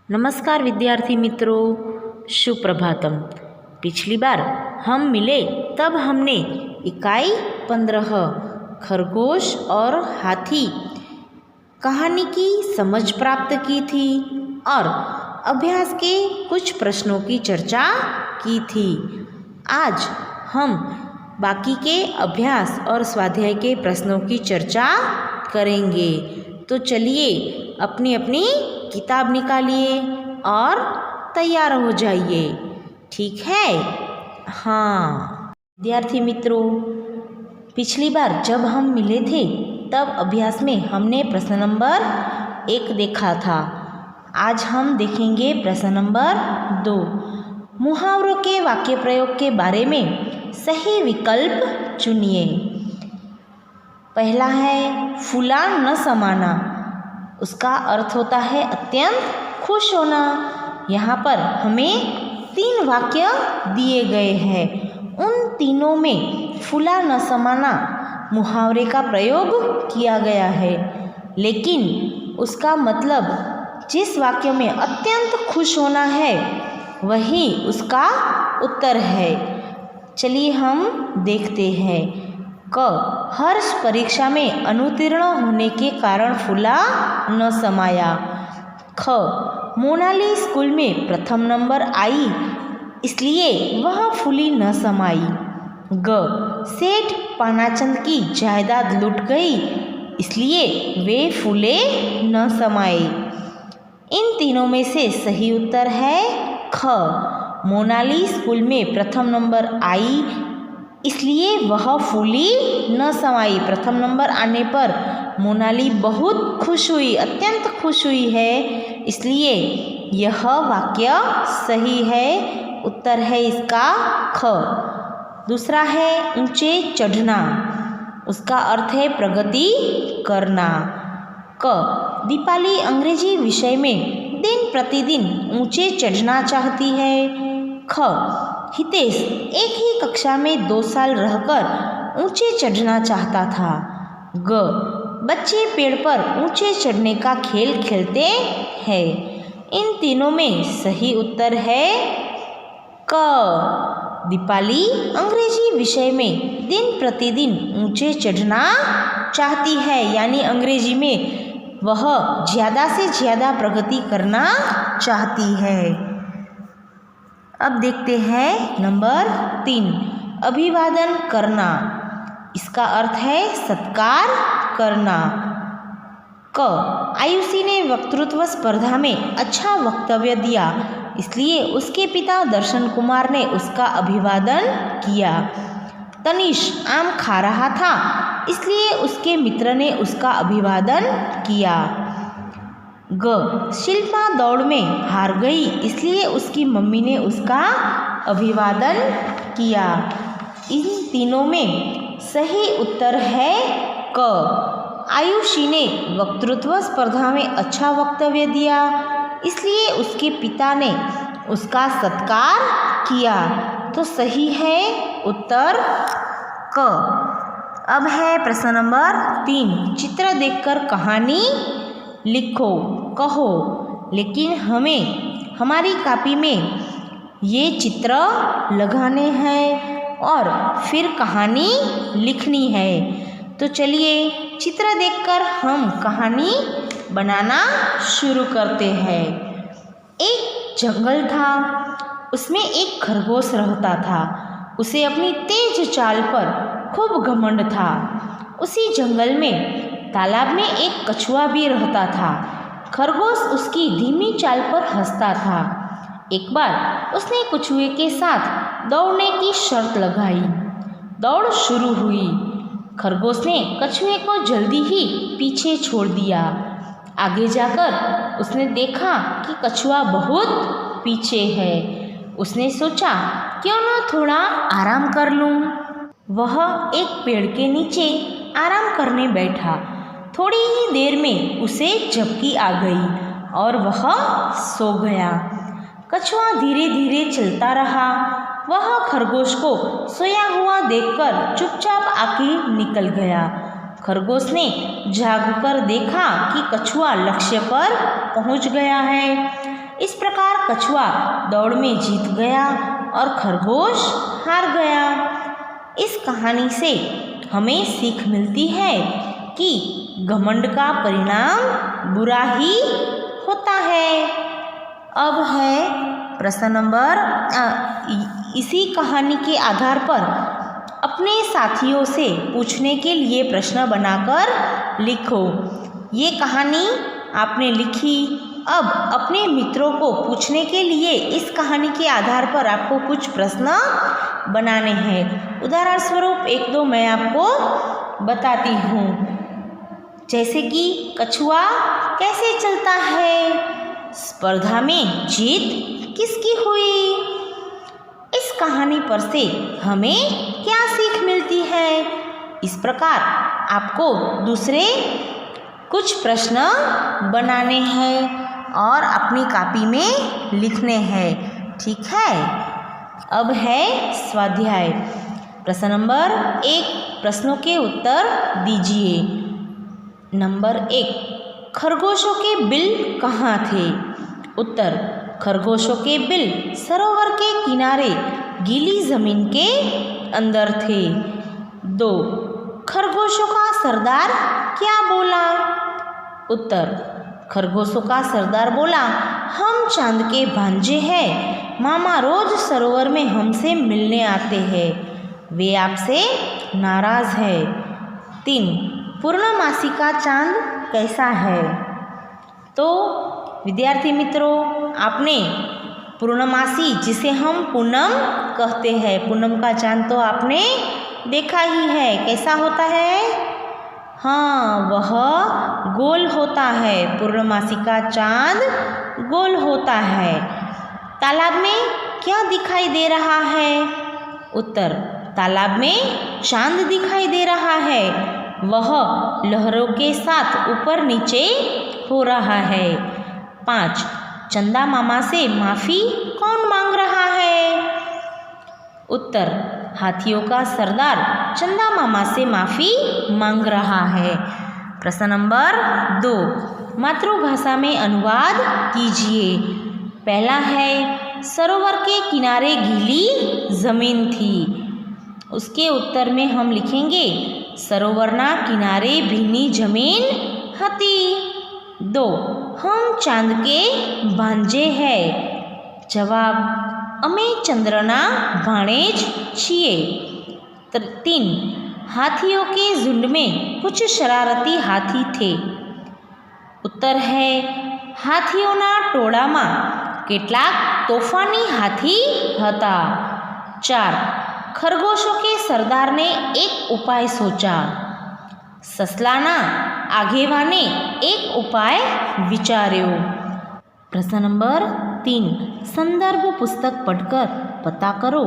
नमस्कार विद्यार्थी मित्रों, सुप्रभातम। पिछली बार हम मिले तब हमने इकाई 15 खरगोश और हाथी कहानी की समझ प्राप्त की थी और अभ्यास के कुछ प्रश्नों की चर्चा की थी। आज हम बाकी के अभ्यास और स्वाध्याय के प्रश्नों की चर्चा करेंगे। तो चलिए अपनी अपनी किताब निकालिए और तैयार हो जाइए, ठीक है? हाँ विद्यार्थी मित्रों, पिछली बार जब हम मिले थे तब अभ्यास में हमने प्रश्न नंबर 1 देखा था। आज हम देखेंगे प्रश्न नंबर 2। मुहावरों के वाक्य प्रयोग के बारे में सही विकल्प चुनिए। पहला है फूला न समाना, उसका अर्थ होता है अत्यंत खुश होना। यहाँ पर हमें 3 वाक्य दिए गए हैं। उन तीनों में फूला न समाना मुहावरे का प्रयोग किया गया है, लेकिन उसका मतलब जिस वाक्य में अत्यंत खुश होना है वही उसका उत्तर है। चलिए हम देखते हैं। क हर्ष परीक्षा में अनुत्तीर्ण होने के कारण फूला न समाया। ख मोनाली स्कूल में प्रथम नंबर आई इसलिए वह फूली न समाई। ग सेठ पानाचंद की जायदाद लूट गई इसलिए वे फूले न समाए। इन तीनों में से सही उत्तर है ख मोनाली स्कूल में प्रथम नंबर आई इसलिए वह फूली न समाई। प्रथम नंबर आने पर मोनाली बहुत खुश हुई, अत्यंत खुश हुई है, इसलिए यह वाक्य सही है। उत्तर है इसका ख। दूसरा है ऊंचे चढ़ना, उसका अर्थ है प्रगति करना। क दीपाली अंग्रेजी विषय में दिन प्रतिदिन ऊंचे चढ़ना चाहती है। ख हितेश एक ही कक्षा में 2 साल रहकर ऊंचे चढ़ना चाहता था। ग बच्चे पेड़ पर ऊंचे चढ़ने का खेल खेलते हैं। इन तीनों में सही उत्तर है क दीपाली अंग्रेजी विषय में दिन प्रतिदिन ऊंचे चढ़ना चाहती है, यानी अंग्रेजी में वह ज़्यादा से ज़्यादा प्रगति करना चाहती है। अब देखते हैं नंबर 3, अभिवादन करना, इसका अर्थ है सत्कार करना। क आयुषी ने वक्तृत्व स्पर्धा में अच्छा वक्तव्य दिया इसलिए उसके पिता दर्शन कुमार ने उसका अभिवादन किया। तनिष आम खा रहा था इसलिए उसके मित्र ने उसका अभिवादन किया। ग शिल्पा दौड़ में हार गई इसलिए उसकी मम्मी ने उसका अभिवादन किया। इन तीनों में सही उत्तर है क आयुषी ने वक्तृत्व स्पर्धा में अच्छा वक्तव्य दिया इसलिए उसके पिता ने उसका सत्कार किया, तो सही है उत्तर क। अब है प्रश्न नंबर 3, चित्र देखकर कहानी लिखो, कहो, लेकिन हमें हमारी कॉपी में ये चित्र लगाने हैं और फिर कहानी लिखनी है। तो चलिए चित्र देखकर हम कहानी बनाना शुरू करते हैं। एक जंगल था, उसमें एक खरगोश रहता था। उसे अपनी तेज चाल पर खूब घमंड था। उसी जंगल में तालाब में एक कछुआ भी रहता था। खरगोश उसकी धीमी चाल पर हंसता था। एक बार उसने कछुए के साथ दौड़ने की शर्त लगाई। दौड़ शुरू हुई। खरगोश ने कछुए को जल्दी ही पीछे छोड़ दिया। आगे जाकर उसने देखा कि कछुआ बहुत पीछे है। उसने सोचा क्यों न थोड़ा आराम कर लूं। वह एक पेड़ के नीचे आराम करने बैठा। थोड़ी ही देर में उसे झपकी आ गई और वह सो गया। कछुआ धीरे धीरे चलता रहा। वह खरगोश को सोया हुआ देखकर चुपचाप आके निकल गया। खरगोश ने झांक कर देखा कि कछुआ लक्ष्य पर पहुंच गया है। इस प्रकार कछुआ दौड़ में जीत गया और खरगोश हार गया। इस कहानी से हमें सीख मिलती है कि घमंड का परिणाम बुरा ही होता है। अब है प्रश्न नंबर इसी कहानी के आधार पर अपने साथियों से पूछने के लिए प्रश्न बनाकर लिखो। ये कहानी आपने लिखी, अब अपने मित्रों को पूछने के लिए इस कहानी के आधार पर आपको कुछ प्रश्न बनाने हैं। उदाहरण स्वरूप 1-2 मैं आपको बताती हूँ। जैसे कि कछुआ कैसे चलता है, स्पर्धा में जीत किसकी हुई। इस कहानी पर से हमें क्या सीख मिलती है। इस प्रकार आपको दूसरे कुछ प्रश्न बनाने हैं और अपनी कॉपी में लिखने हैं, ठीक है। अब है स्वाध्याय। प्रश्न नंबर 1, प्रश्नों के उत्तर दीजिए। नंबर 1, खरगोशों के बिल कहाँ थे। उत्तर, खरगोशों के बिल सरोवर के किनारे गीली जमीन के अंदर थे। 2, खरगोशों का सरदार क्या बोला। उत्तर, खरगोशों का सरदार बोला, हम चांद के भांजे हैं, मामा रोज सरोवर में हमसे मिलने आते हैं, वे आपसे नाराज है। 3, पूर्णमासी का चांद कैसा है। तो विद्यार्थी मित्रों, आपने पूर्णमासी जिसे हम पूनम कहते हैं, पूनम का चांद तो आपने देखा ही है, कैसा होता है। हाँ, वह गोल होता है, पूर्णमासी का चांद गोल होता है। तालाब में क्या दिखाई दे रहा है। उत्तर, तालाब में चांद दिखाई दे रहा है, वह लहरों के साथ ऊपर नीचे हो रहा है। 5, चंदा मामा से माफ़ी कौन मांग रहा है। उत्तर, हाथियों का सरदार चंदा मामा से माफ़ी मांग रहा है। प्रश्न नंबर 2, मातृभाषा में अनुवाद कीजिए। पहला है, सरोवर के किनारे गीली ज़मीन थी। उसके उत्तर में हम लिखेंगे, सरोवरना किनारे भीनी जमीन हती। 2, हम चांद के भांजे है। जवाब, अमे चंद्रना भाणेज छिए। 3, हाथियों के झुंड में कुछ शरारती हाथी थे। उत्तर है, हाथीओना टोळाમાં કેટલાક તોફાની હાથી હતા। 4, खरगोशों के सरदार ने एक उपाय सोचा। ससलाना आगेवाने एक उपाय विचार्यो। प्रश्न नंबर 3, संदर्भ पुस्तक पढ़कर पता करो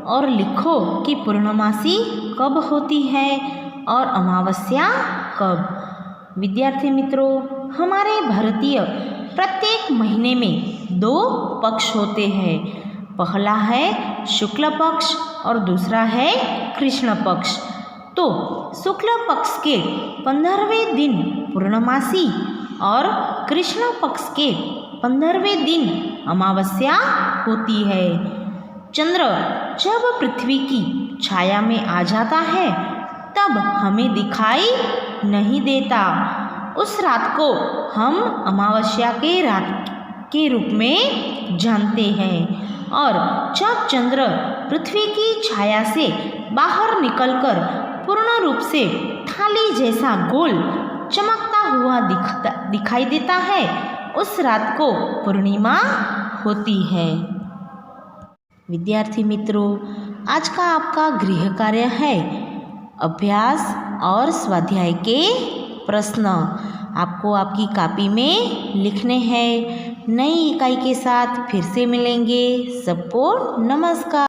और लिखो कि पूर्णमासी कब होती है और अमावस्या कब। विद्यार्थी मित्रों, हमारे भारतीय प्रत्येक महीने में 2 पक्ष होते हैं। पहला है शुक्ल पक्ष और दूसरा है कृष्ण पक्ष। तो शुक्ल पक्ष के 15वें दिन पूर्णमासी और कृष्ण पक्ष के 15वें दिन अमावस्या होती है। चंद्र जब पृथ्वी की छाया में आ जाता है तब हमें दिखाई नहीं देता। उस रात को हम अमावस्या के रात के रूप में जानते हैं। और जब चंद्र पृथ्वी की छाया से बाहर निकलकर पूर्ण रूप से थाली जैसा गोल चमकता हुआ दिखाई देता है, उस रात को पूर्णिमा होती है। विद्यार्थी मित्रों, आज का आपका गृह कार्य है अभ्यास और स्वाध्याय के प्रश्न। आपको आपकी कॉपी में लिखने हैं। नई इकाई के साथ फिर से मिलेंगे। सबको नमस्कार।